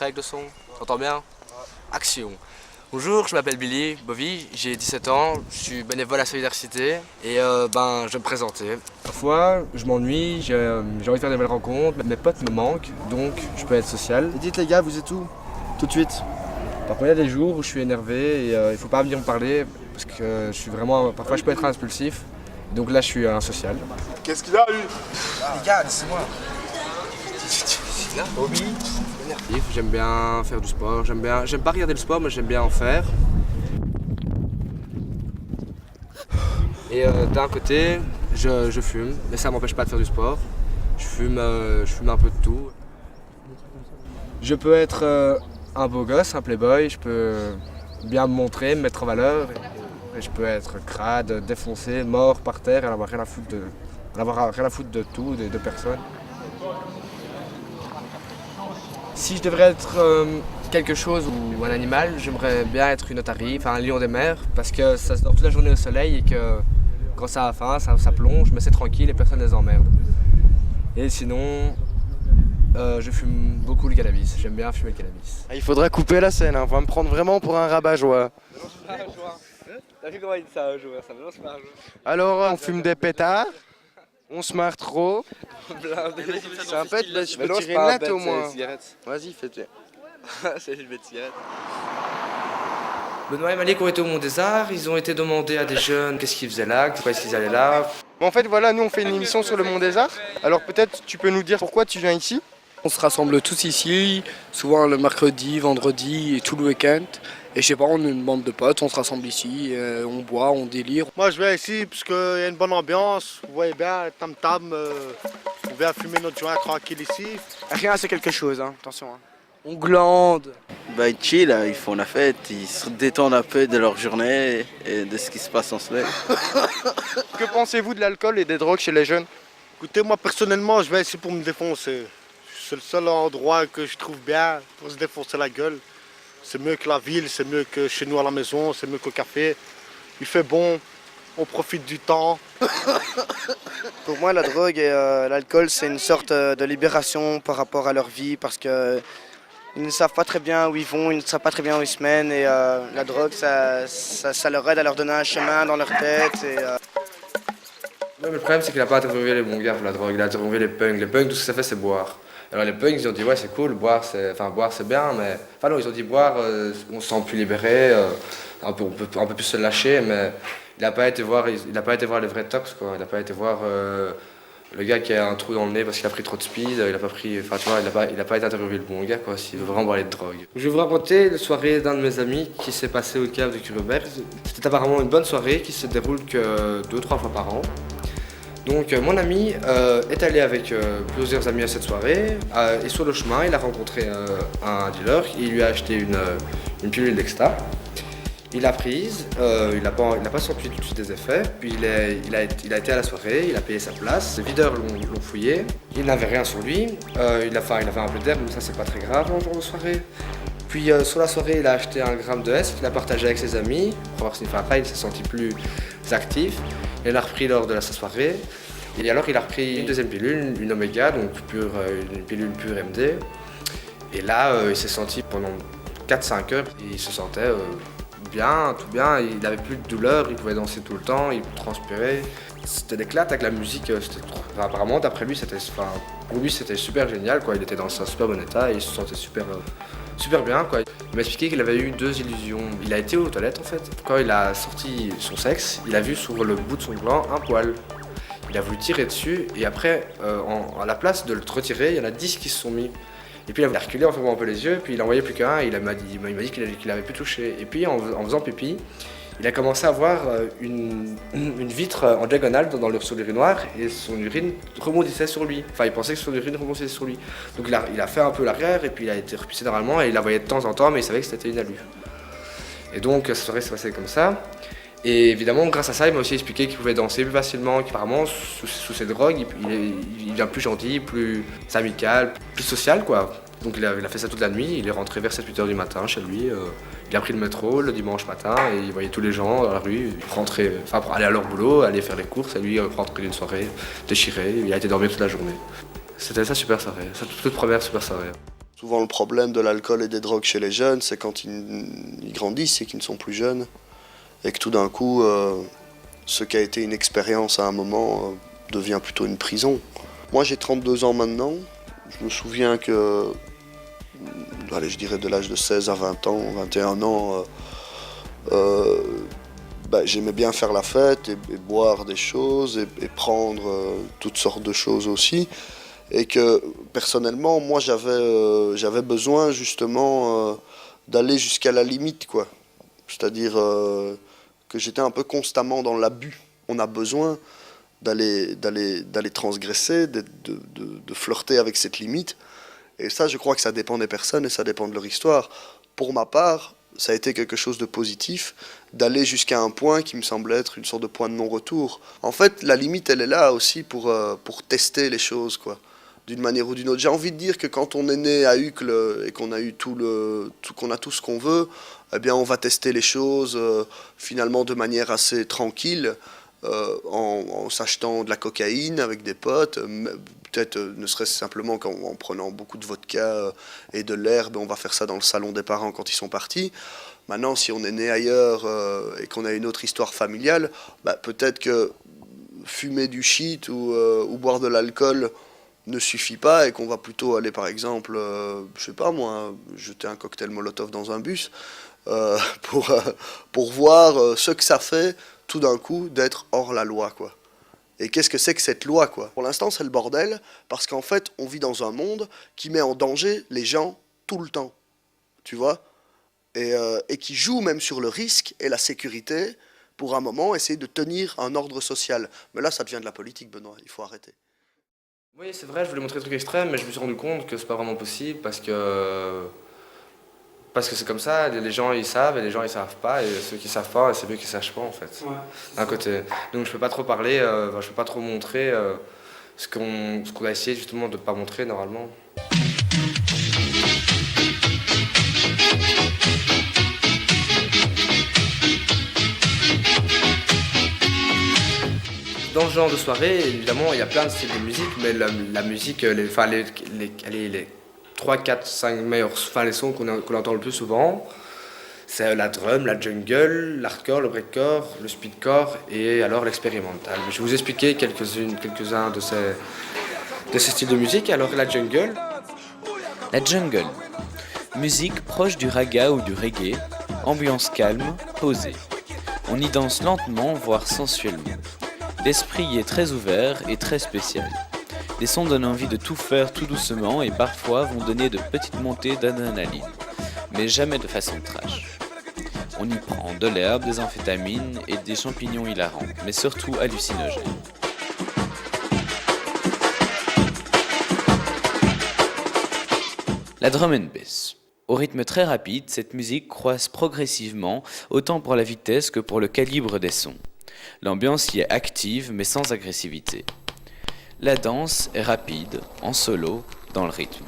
prêt avec le son? T'entends bien? Action. Bonjour, je m'appelle Billy Bovy, j'ai 17 ans, je suis bénévole à Solidarité et je vais me présenter. Parfois, je m'ennuie, j'ai envie de faire de nouvelles rencontres, mes potes me manquent, donc je peux être social. Et dites les gars, vous êtes où? Tout de suite. Parfois, il y a des jours où je suis énervé et il faut pas venir me parler parce que je suis vraiment, parfois je peux être impulsif, donc là je suis un social. Qu'est-ce qu'il a lui? Les gars, laissez-moi. Hobby. J'aime bien faire du sport, j'aime pas regarder le sport mais j'aime bien en faire. Et d'un côté, je fume, mais ça m'empêche pas de faire du sport. Je fume un peu de tout. Je peux être un beau gosse, un playboy, je peux bien me montrer, me mettre en valeur. Et je peux être crade, défoncé, mort par terre et n'avoir rien à foutre de tout, de personne. Si je devrais être quelque chose ou un animal, j'aimerais bien être une otarie, enfin un lion des mers, parce que ça se dort toute la journée au soleil et que quand ça a faim, ça plonge, mais c'est tranquille et personne ne les emmerde. Et sinon, je fume beaucoup le cannabis, j'aime bien fumer le cannabis. Il faudrait couper la scène, on va me prendre vraiment pour un rabat-joie. T'as vu comment il dit ça un joueur, ça me lance pas un joueur. Alors on fume des pétards, on se marre trop. C'est un pet, je peux tirer une latte au moins. Vas-y, fais-le. C'est une bête cigarette. Benoît et Malik ont été au Mont des Arts, ils ont été demandés à des jeunes qu'est-ce qu'ils faisaient là, pourquoi est-ce qu'ils allaient là. En fait voilà, nous on fait une émission sur le Mont des Arts. Alors peut-être tu peux nous dire pourquoi tu viens ici? On se rassemble tous ici, souvent le mercredi, vendredi et tout le week-end. Et je sais pas, on est une bande de potes, on se rassemble ici, on boit, on délire. Moi je viens ici parce qu'il y a une bonne ambiance, vous voyez bien, tam-tam, on vient fumer notre joint tranquille ici. Rien, c'est quelque chose, hein, attention. Hein. On glande. Ils chill, ils font la fête, ils se détendent un peu de leur journée et de ce qui se passe en semaine. Que pensez-vous de l'alcool et des drogues chez les jeunes? Écoutez, moi personnellement je viens ici pour me défoncer. C'est le seul endroit que je trouve bien pour se défoncer la gueule. C'est mieux que la ville, c'est mieux que chez nous à la maison, c'est mieux qu'au café. Il fait bon, on profite du temps. Pour moi, la drogue et l'alcool, c'est une sorte de libération par rapport à leur vie parce que ils ne savent pas très bien où ils vont, ils ne savent pas très bien où ils se mènent et la drogue, ça leur aide à leur donner un chemin dans leur tête. Non, mais le problème c'est qu'il a pas interviewé les bons gars pour la drogue, il a interviewé les punks. Les punks, tout ce que ça fait c'est boire. Alors les punks ils ont dit ouais c'est cool, boire c'est bien, mais... Enfin non, ils ont dit boire, on se sent plus libéré, on peut plus se lâcher, mais il n'a pas été voir les vrais tox quoi, il n'a pas été voir le gars qui a un trou dans le nez parce qu'il a pris trop de speed, il a pas pris, enfin tu vois, il a pas été interviewé le bon gars quoi, s'il veut vraiment parler de drogue. Je vais vous raconter la soirée d'un de mes amis qui s'est passée au cave de Curubert. C'était apparemment une bonne soirée qui se déroule que 2-3 fois par an. Donc mon ami est allé avec plusieurs amis à cette soirée et sur le chemin il a rencontré un dealer, il lui a acheté une pilule d'exta. Il l'a prise, il n'a pas senti tout de suite des effets, puis il a été à la soirée, il a payé sa place, les videurs l'ont fouillé, il n'avait rien sur lui, il avait un peu d'air mais ça c'est pas très grave en jour de soirée. Puis sur la soirée il a acheté 1 gramme de S qu'il a partagé avec ses amis, pour voir s'il s'est senti plus actif. Il l'a repris lors de sa soirée. Et alors il a repris une deuxième pilule, une Oméga, donc une pilule pure MD. Et là il s'est senti pendant 4-5 heures, il se sentait bien, tout bien, il n'avait plus de douleur, il pouvait danser tout le temps, il transpirait. C'était d'éclate avec la musique, apparemment d'après lui pour lui c'était super génial, quoi. Il était dans un super bon état et il se sentait super bien quoi. Il m'a expliqué qu'il avait eu 2 illusions. Il a été aux toilettes en fait. Quand il a sorti son sexe, il a vu sur le bout de son gland un poil. Il a voulu tirer dessus et après, à la place de le retirer, il y en a 10 qui se sont mis. Et puis il a reculé en fermant un peu les yeux, puis il n'en voyait plus qu'un, il m'a dit qu'il avait pu toucher. Et puis en faisant pipi, il a commencé à voir une vitre en diagonale sur l'urinoir et son urine rebondissait sur lui. Enfin, il pensait que son urine rebondissait sur lui. Donc il a fait un peu l'arrière et puis il a été repoussé normalement et il la voyait de temps en temps, mais il savait que c'était une alu. Et donc, cette soirée s'est passée comme ça. Et évidemment, grâce à ça, il m'a aussi expliqué qu'il pouvait danser plus facilement, qu'apparemment, sous ces drogues, il devient plus gentil, plus amical, plus social, quoi. Donc il a fait ça toute la nuit, il est rentré vers 7-8 heures du matin chez lui. Il a pris le métro le dimanche matin et il voyait tous les gens dans la rue rentrer, pour aller à leur boulot, aller faire les courses, et lui rentrer d'une soirée déchiré, il a été dormir toute la journée. C'était sa super soirée, sa toute première super soirée. Souvent le problème de l'alcool et des drogues chez les jeunes, c'est quand ils grandissent et qu'ils ne sont plus jeunes. Et que tout d'un coup, ce qui a été une expérience à un moment devient plutôt une prison. Moi j'ai 32 ans maintenant. Je me souviens que, allez, je dirais de l'âge de 16 à 20 ans, 21 ans, j'aimais bien faire la fête et boire des choses et prendre toutes sortes de choses aussi. Et que personnellement, moi j'avais besoin justement d'aller jusqu'à la limite, quoi. C'est-à-dire que j'étais un peu constamment dans l'abus. On a besoin d'aller transgresser, de flirter avec cette limite. Et ça, je crois que ça dépend des personnes et ça dépend de leur histoire. Pour ma part, ça a été quelque chose de positif, d'aller jusqu'à un point qui me semblait être une sorte de point de non-retour. En fait, la limite, elle est là aussi pour tester les choses, quoi, d'une manière ou d'une autre. J'ai envie de dire que quand on est né à Uccle et qu'on a eu qu'on a tout ce qu'on veut, eh bien, on va tester les choses finalement de manière assez tranquille, en s'achetant de la cocaïne avec des potes, peut-être ne serait-ce simplement en prenant beaucoup de vodka et de l'herbe, on va faire ça dans le salon des parents quand ils sont partis. Maintenant, si on est né ailleurs et qu'on a une autre histoire familiale, peut-être que fumer du shit ou boire de l'alcool ne suffit pas et qu'on va plutôt aller, par exemple, je sais pas moi, jeter un cocktail Molotov dans un bus pour voir ce que ça fait tout d'un coup d'être hors la loi, quoi. Et qu'est-ce que c'est que cette loi, quoi? Pour l'instant, c'est le bordel, parce qu'en fait, on vit dans un monde qui met en danger les gens tout le temps, tu vois, et qui joue même sur le risque et la sécurité pour un moment essayer de tenir un ordre social. Mais là, ça devient de la politique, Benoît, il faut arrêter. Oui, c'est vrai, je voulais montrer des trucs extrêmes, mais je me suis rendu compte que c'est pas vraiment possible parce que c'est comme ça, les gens ils savent et les gens ils savent pas, et ceux qui savent pas, c'est mieux qu'ils sachent pas en fait. Ouais, d'un côté. Donc je peux pas trop parler, je peux pas trop montrer ce qu'on a essayé justement de pas montrer normalement. Dans le genre de soirée, évidemment, il y a plein de styles de musique, mais la musique, les 3, 4, 5 meilleurs, les sons qu'on entend le plus souvent, c'est la drum, la jungle, l'hardcore, le breakcore, le speedcore et alors l'expérimental. Je vais vous expliquer quelques-uns de ces styles de musique. Alors la jungle. La jungle, musique proche du raga ou du reggae, ambiance calme, posée. On y danse lentement, voire sensuellement. L'esprit y est très ouvert et très spécial. Les sons donnent envie de tout faire tout doucement et parfois vont donner de petites montées d'adrénaline, mais jamais de façon trash. On y prend de l'herbe, des amphétamines et des champignons hilarants, mais surtout hallucinogènes. La drum and bass. Au rythme très rapide, cette musique croise progressivement, autant pour la vitesse que pour le calibre des sons. L'ambiance y est active mais sans agressivité. La danse est rapide, en solo, dans le rythme.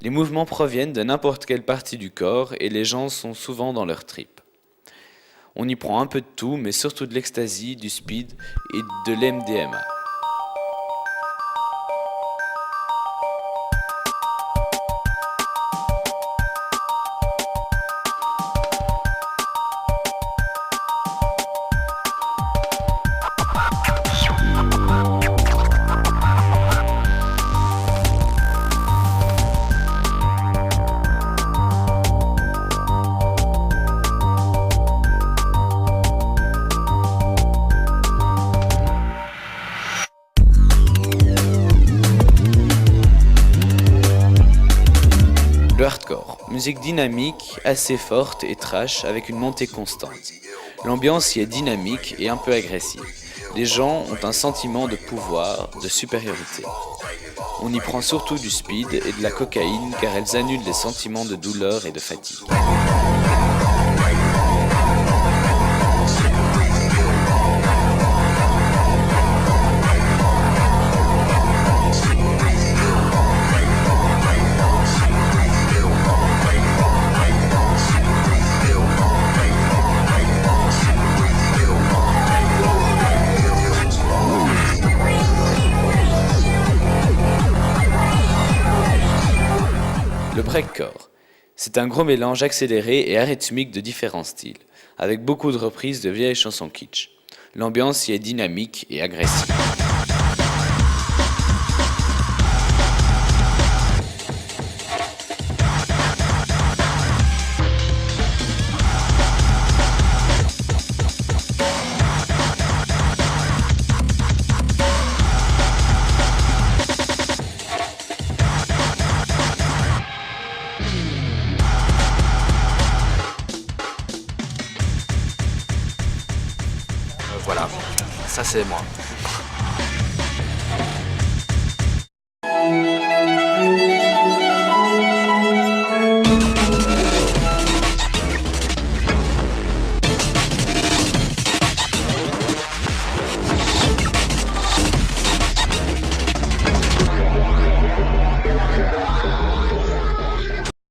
Les mouvements proviennent de n'importe quelle partie du corps et les gens sont souvent dans leur trip. On y prend un peu de tout, mais surtout de l'ecstasy, du speed et de l'MDMA. Le hardcore, musique dynamique, assez forte et trash avec une montée constante. L'ambiance y est dynamique et un peu agressive. Les gens ont un sentiment de pouvoir, de supériorité. On y prend surtout du speed et de la cocaïne car elles annulent les sentiments de douleur et de fatigue. C'est un gros mélange accéléré et arythmique de différents styles, avec beaucoup de reprises de vieilles chansons kitsch. L'ambiance y est dynamique et agressive. Voilà, ça c'est moi.